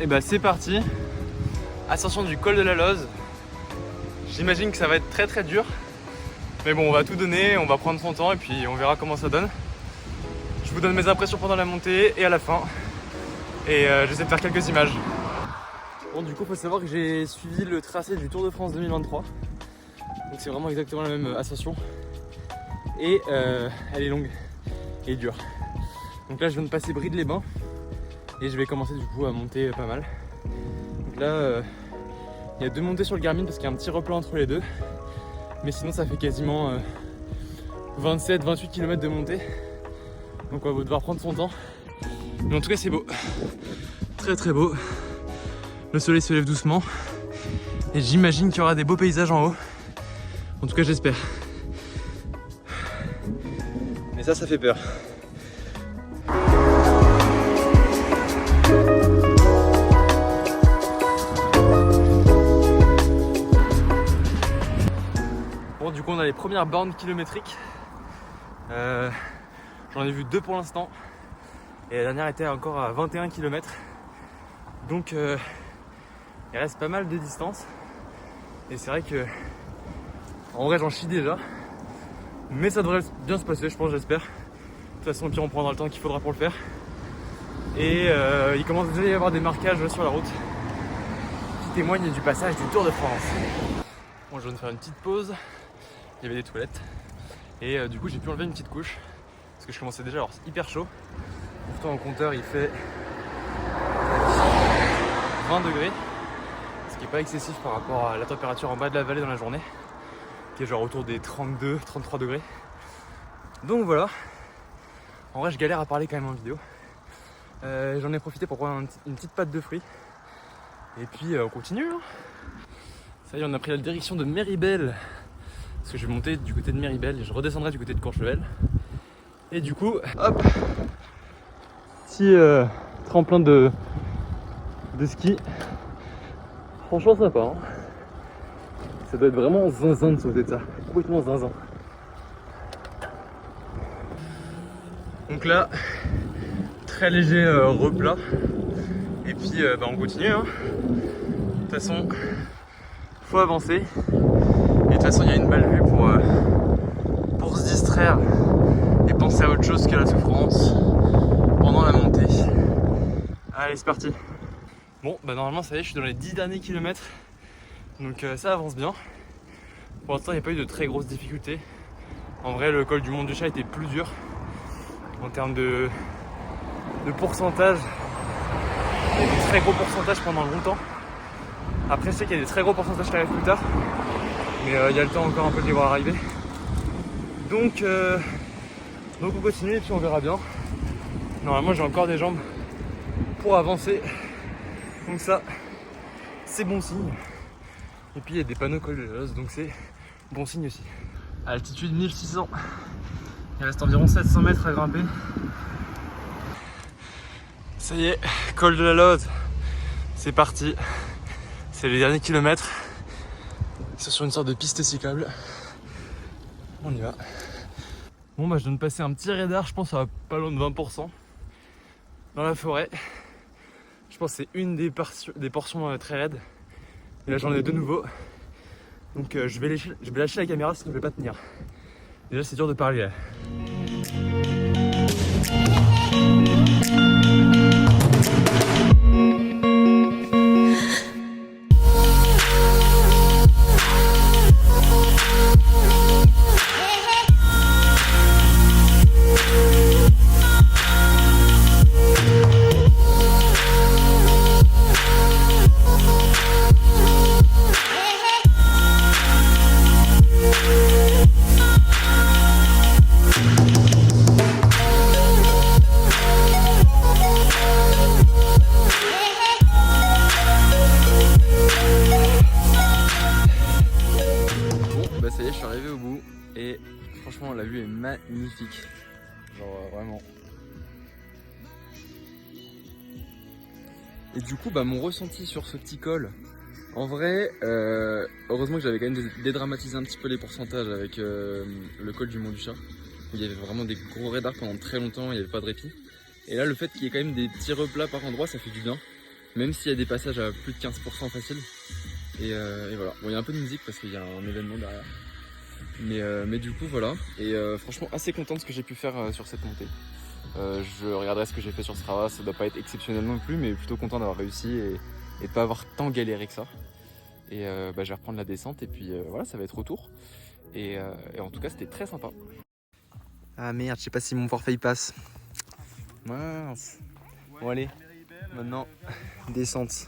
Et bah c'est parti. Ascension du col de la Loze. J'imagine que ça va être très très dur. Mais bon, on va tout donner, on va prendre son temps et puis on verra comment ça donne. Je vous donne mes impressions pendant la montée et à la fin. Et j'essaie de faire quelques images. Bon, du coup, il faut savoir que j'ai suivi le tracé du Tour de France 2023. Donc c'est vraiment exactement la même ascension. Et elle est longue et dure. Donc là, je viens de passer Bride-les-Bains. Et je vais commencer du coup à monter pas mal. Donc là, il y a 2 montées sur le Garmin parce qu'il y a un petit replat entre les deux. Mais sinon, ça fait quasiment 27-28 km de montée. Donc on va devoir prendre son temps. Mais en tout cas, c'est beau. Très très beau. Le soleil se lève doucement. Et j'imagine qu'il y aura des beaux paysages en haut. En tout cas, j'espère. Mais ça fait peur. Bon, du coup, on a les premières bornes kilométriques. J'en ai vu 2 pour l'instant. Et la dernière était encore à 21 km. Donc, il reste pas mal de distance. Et c'est vrai que, en vrai, j'en chie déjà. Mais ça devrait bien se passer, je pense, j'espère. De toute façon, au pire, on prendra le temps qu'il faudra pour le faire. Et il commence déjà à y avoir des marquages sur la route qui témoignent du passage du Tour de France. Bon, je viens de faire une petite pause. Il y avait des toilettes. Et du coup, j'ai pu enlever une petite couche. Parce que je commençais déjà à avoir hyper chaud. Pourtant, au compteur, il fait 20 degrés. Ce qui n'est pas excessif par rapport à la température en bas de la vallée dans la journée. Qui est genre autour des 32-33 degrés. Donc voilà. En vrai, je galère à parler quand même en vidéo. J'en ai profité pour prendre une petite pâte de fruits. Et puis on continue. Hein. Ça y est, on a pris la direction de Méribel. Parce que je vais monter du côté de Méribel et je redescendrai du côté de Courchevel. Et du coup, hop, petit tremplin de ski. Franchement sympa. Hein. Ça doit être vraiment zinzin de sauter de ça. Complètement zinzin. Donc là, très léger replat. Et puis on continue. Hein. De toute façon, faut avancer. Et de toute façon, il y a une belle vue pour se distraire et penser à autre chose que la souffrance pendant la montée. Allez, c'est parti. Bon, bah normalement, ça y est, je suis dans les 10 derniers kilomètres. Donc ça avance bien. Pour l'instant, il n'y a pas eu de très grosses difficultés. En vrai, le col du Mont du Chat était plus dur en termes de pourcentage. Il y a des très gros pourcentages pendant longtemps. Après, je sais qu'il y a des très gros pourcentages qui arrivent plus tard. Mais il y a le temps encore un peu de les voir arriver. Donc on continue et puis on verra bien. Normalement, j'ai encore des jambes pour avancer. Donc ça, c'est bon signe. Et puis il y a des panneaux col de la Loze, donc c'est bon signe aussi. Altitude 1600. Il reste environ 700 mètres à grimper. Ça y est, col de la Loze. C'est parti. C'est les derniers kilomètres. C'est sur une sorte de piste cyclable. On y va. Bon bah je viens de passer un petit radar, je pense à pas loin de 20%. Dans la forêt. Je pense que c'est une des portions très raides. Et là j'en ai de nouveau. Donc je vais lâcher la caméra parce qu'il ne peut pas tenir. Déjà c'est dur de parler là. Ça y est, je suis arrivé au bout et franchement la vue est magnifique, genre vraiment. Et du coup mon ressenti sur ce petit col, en vrai, heureusement que j'avais quand même dédramatisé un petit peu les pourcentages avec le col du Mont du Chat, où il y avait vraiment des gros radars pendant très longtemps, il n'y avait pas de répit. Et là le fait qu'il y ait quand même des petits replats par endroits, ça fait du bien. même s'il y a des passages à plus de 15% facile. Et voilà, bon il y a un peu de musique parce qu'il y a un événement derrière. Mais du coup voilà, et franchement assez content de ce que j'ai pu faire sur cette montée. Je regarderai ce que j'ai fait sur Strava, ça doit pas être exceptionnel non plus, mais plutôt content d'avoir réussi et de pas avoir tant galéré que ça. Et je vais reprendre la descente et puis voilà, ça va être retour. Et en tout cas c'était très sympa. Ah merde, je sais pas si mon forfait il passe. Mince. Bon allez, maintenant descente.